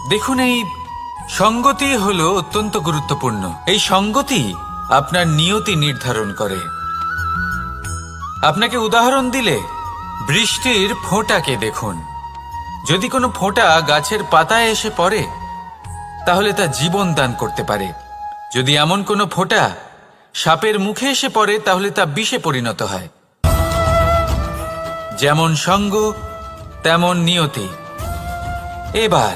দেখুন, এই সঙ্গতি হলো অত্যন্ত গুরুত্বপূর্ণ। এই সঙ্গতি আপনার নিয়তি নির্ধারণ করে। আপনাকে উদাহরণ দিলে, বৃষ্টির ফোঁটাকে দেখুন। যদি কোনো ফোঁটা গাছের পাতায় এসে পড়ে, তাহলে তা জীবন দান করতে পারে। যদি এমন কোনো ফোঁটা সাপের মুখে এসে পড়ে, তাহলে তা বিষে পরিণত হয়। যেমন সঙ্গ, তেমন নিয়তি। এবার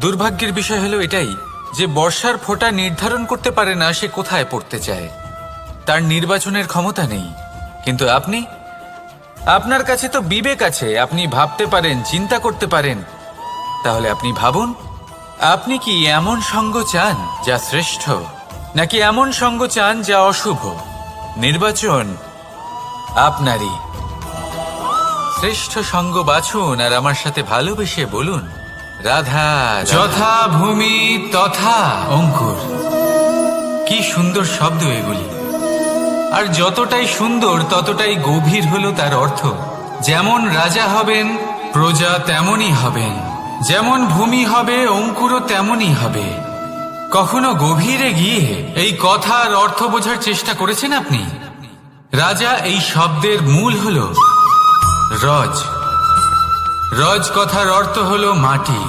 দুর্ভাগ্যের বিষয় হলো এটাই যে বর্ষার ফোঁটা নির্ধারণ করতে পারে না সে কোথায় পড়তে চায়। তার নির্বাচনের ক্ষমতা নেই। কিন্তু আপনার কাছে তো বিবেক আছে, আপনি ভাবতে পারেন, চিন্তা করতে পারেন। তাহলে আপনি ভাবুন, আপনি কি এমন সঙ্গ চান যা শ্রেষ্ঠ, নাকি এমন সঙ্গ চান যা অশুভ? নির্বাচন আপনারই। শ্রেষ্ঠ সঙ্গ বাছুন আর আমার সাথে ভালোবেসে বলুন, রাধা। যথা ভূমি তথা অঙ্কুর। কি সুন্দর শব্দ এগুলি! আর যতটাই সুন্দর ততটাই গভীর হলো তার অর্থ। যেমন রাজা হবেন, প্রজা তেমনই হবেন। যেমন ভূমি হবে, অঙ্কুরও তেমনই হবে। কখনো গভীরে গিয়ে এই কথার অর্থ বোঝার চেষ্টা করেছেন আপনি? রাজা এই শব্দের মূল হলো রজ। রজ কথার অর্থ হলো মাটি।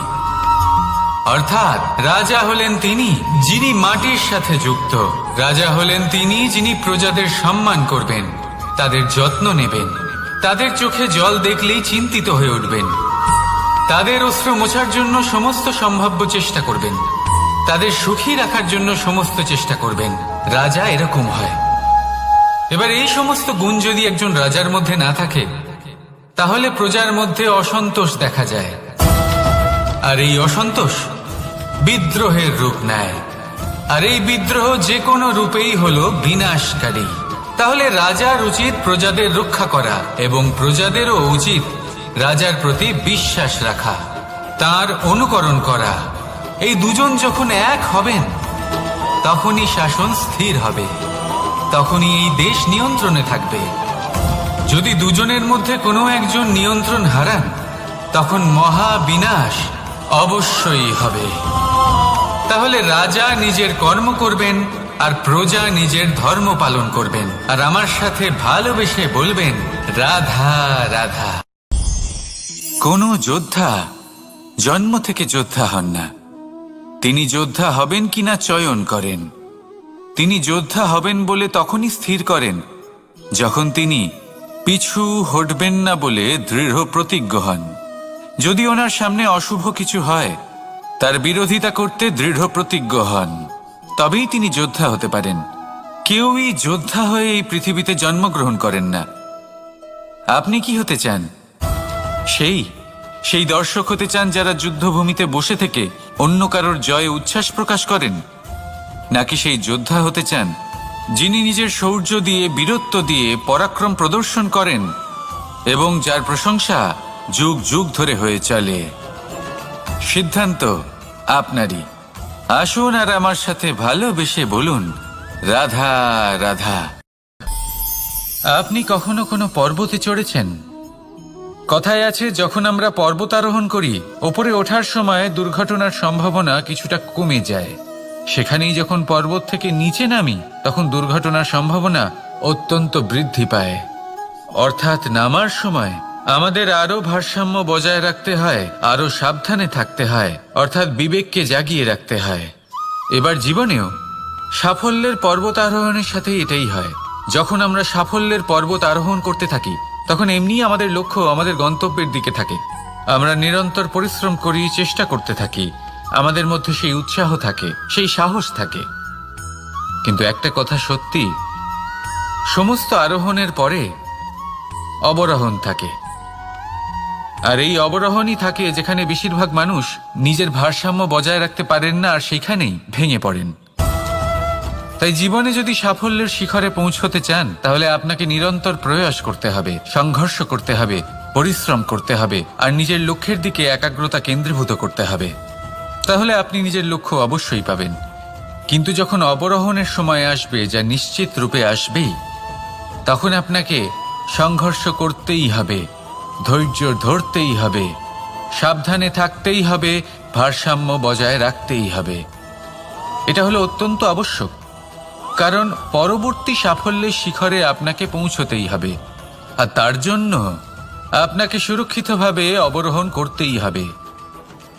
অর্থাৎ রাজা হলেন তিনি যিনি মাটির সাথে যুক্ত। রাজা হলেন তিনি যিনি প্রজাদের সম্মান করবেন, তাদের যত্ন নেবেন, তাদের চোখে জল দেখলেই চিন্তিত হয়ে উঠবেন, তাদের অশ্রু মোছার জন্য সমস্ত সম্ভাব্য চেষ্টা করবেন, তাদের সুখী রাখার জন্য সমস্ত চেষ্টা করবেন। রাজা এরকম হয়। এবার এই সমস্ত গুণ যদি একজন রাজার মধ্যে না থাকে, তাহলে প্রজার মধ্যে অসন্তোষ দেখা যায়। আর এই অসন্তোষ বিদ্রোহের রূপ নেয়। আর এই বিদ্রোহ যে কোনো রূপেই হলো বিনাশকারী। তাহলে রাজার উচিত প্রজাদের রক্ষা করা, এবং প্রজাদেরও উচিত রাজার প্রতি বিশ্বাস রাখা, তার অনুকরণ করা। এই দুজন যখন এক হবেন, তখনই শাসন স্থির হবে, তখনই এই দেশ নিয়ন্ত্রণে থাকবে। যদি দুজনের মধ্যে কোনো একজন নিয়ন্ত্রণ হারান, তখন মহা বিনাশ অবশ্যই হবে। তাহলে রাজা নিজের কর্ম করবেন আর প্রজা নিজের ধর্ম পালন করবেন, আর আমার সাথে ভালোবেসে বলবেন, রাধা রাধা। কোনো যোদ্ধা জন্ম থেকে যোদ্ধা হন না। তিনি যোদ্ধা হবেন কিনা চয়ন করেন। তিনি যোদ্ধা হবেন বলে তখনই স্থির করেন যখন তিনি পিছু হটবেন না বলে দৃঢ় প্রতিজ্ঞ হন। যদি ওনার সামনে অশুভ কিছু হয়, তার বিরোধিতা করতে দৃঢ় প্রতিজ্ঞ হন, তবেই তিনি যোদ্ধা হতে পারেন। কেউই যোদ্ধা হয়ে এই পৃথিবীতে জন্মগ্রহণ করেন না। আপনি কি হতে চান? সেই দর্শক হতে চান যারা যুদ্ধভূমিতে বসে থেকে অন্য কারোর জয়ে উচ্ছ্বাস প্রকাশ করেন, নাকি সেই যোদ্ধা হতে চান যিনি নিজের শৌর্য দিয়ে, বীরত্ব দিয়ে পরাক্রম প্রদর্শন করেন এবং যার প্রশংসা যুগ যুগ ধরে হয়ে চলে? সিদ্ধান্ত আপনারই। আসুন আর আমার সাথে ভালোবেসে বলুন, রাধা রাধা। আপনি কখনো কোনো পর্বতে চড়েছেন? কথায় আছে, যখন আমরা পর্বতারোহণ করি, ওপরে ওঠার সময় দুর্ঘটনার সম্ভাবনা কিছুটা কমে যায়। সেখানেই যখন পর্বত থেকে নিচে নামি, তখন দুর্ঘটনার সম্ভাবনা অত্যন্ত বৃদ্ধি পায়। অর্থাৎ নামার সময় আমাদের আরো ভারসাম্য বজায় রাখতে হয়, আরো সাবধানে থাকতে হয়, অর্থাৎ বিবেককে জাগিয়ে রাখতে হয়। এবার জীবনেও সাফল্যের পর্বত আরোহণের সাথে এটাই হয়। যখন আমরা সাফল্যের পর্বত আরোহণ করতে থাকি, তখন এমনিই আমাদের লক্ষ্য আমাদের গন্তব্যের দিকে থাকে। আমরা নিরন্তর পরিশ্রম করি, চেষ্টা করতে থাকি, আমাদের মধ্যে সেই উৎসাহ থাকে, সেই সাহস থাকে। কিন্তু একটা কথা সত্যি, সমস্ত আরোহণের পরে অবরোহণ থাকে। আর এই অবরোহণই থাকে যেখানে বেশিরভাগ মানুষ নিজের ভারসাম্য বজায় রাখতে পারেন না, আর সেখানেই ভেঙে পড়েন। তাই জীবনে যদি সাফল্যের শিখরে পৌঁছতে চান, তাহলে আপনাকে নিরন্তর প্রয়াস করতে হবে, সংঘর্ষ করতে হবে, পরিশ্রম করতে হবে, আর নিজের লক্ষ্যের দিকে একাগ্রতা কেন্দ্রীভূত করতে হবে। তাহলে আপনি নিজের লক্ষ্য অবশ্যই পাবেন। কিন্তু যখন অবরোহণের সময় আসবে, যা নিশ্চিত রূপে আসবেই, তখন আপনাকে সংঘর্ষ করতেই হবে, ধৈর্য ধরতেই হবে, সাবধানে থাকতেই হবে, ভারসাম্য বজায় রাখতেই হবে। এটা হলো অত্যন্ত আবশ্যক, কারণ পরবর্তী সাফল্যের শিখরে আপনাকে পৌঁছতেই হবে, আর তার জন্য আপনাকে সুরক্ষিতভাবে অবরোহণ করতেই হবে,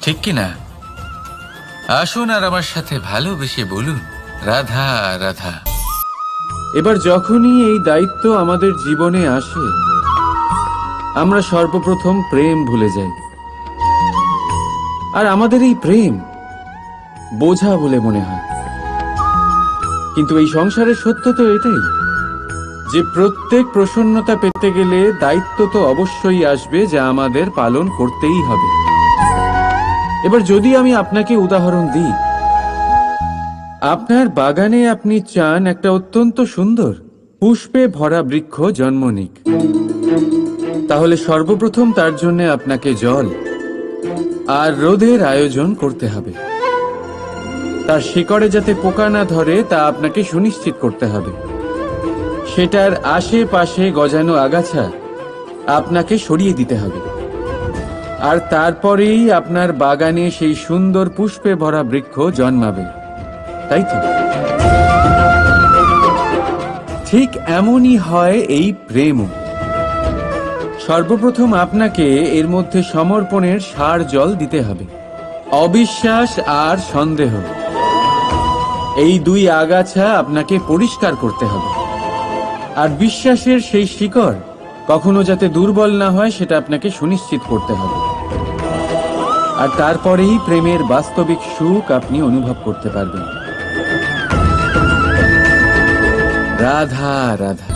ঠিক কি না? আসুন আর আমার সাথে ভালোবেসে বলুন, রাধা রাধা। এবার যখনই এই দায়িত্ব আমাদের জীবনে আসে, আমরা সর্বপ্রথম প্রেম ভুলে যাই। আর আমাদের এই প্রেম বোঝা বলে মনে হয়। কিন্তু এই সংসারের সত্য তো এটাই যে প্রত্যেক প্রসন্নতা পেতে গেলে দায়িত্ব তো অবশ্যই আসবে, যা আমাদের পালন করতেই হবে। এবার যদি আমি আপনাকে উদাহরণ দিই, আপনার বাগানে আপনি চান একটা অত্যন্ত সুন্দর পুষ্পে ভরা বৃক্ষ জন্ম নিক, তাহলে সর্বপ্রথম তার জন্য আপনাকে জল আর রোদের আয়োজন করতে হবে। তার শিকড়ে যাতে পোকা না ধরে তা আপনাকে সুনিশ্চিত করতে হবে। সেটার আশেপাশে গজানো আগাছা আপনাকে সরিয়ে দিতে হবে। আর তারপরেই আপনার বাগানে সেই সুন্দর পুষ্পে ভরা বৃক্ষ জন্মাবে, তাই তো? ঠিক এমনই হয় এই প্রেমও। সর্বপ্রথম আপনাকে এর মধ্যে সমর্পণের সার জল দিতে হবে। অবিশ্বাস আর সন্দেহ, এই দুই আগাছা আপনাকে পরিষ্কার করতে হবে। আর বিশ্বাসের সেই শিকড় কখনো যাতে দুর্বল না হয় সেটা আপনাকে সুনিশ্চিত করতে হবে। আর তারপরেই প্রেমের বাস্তবিক সুখ আপনি অনুভব করতে পারবেন। রাধা রাধা।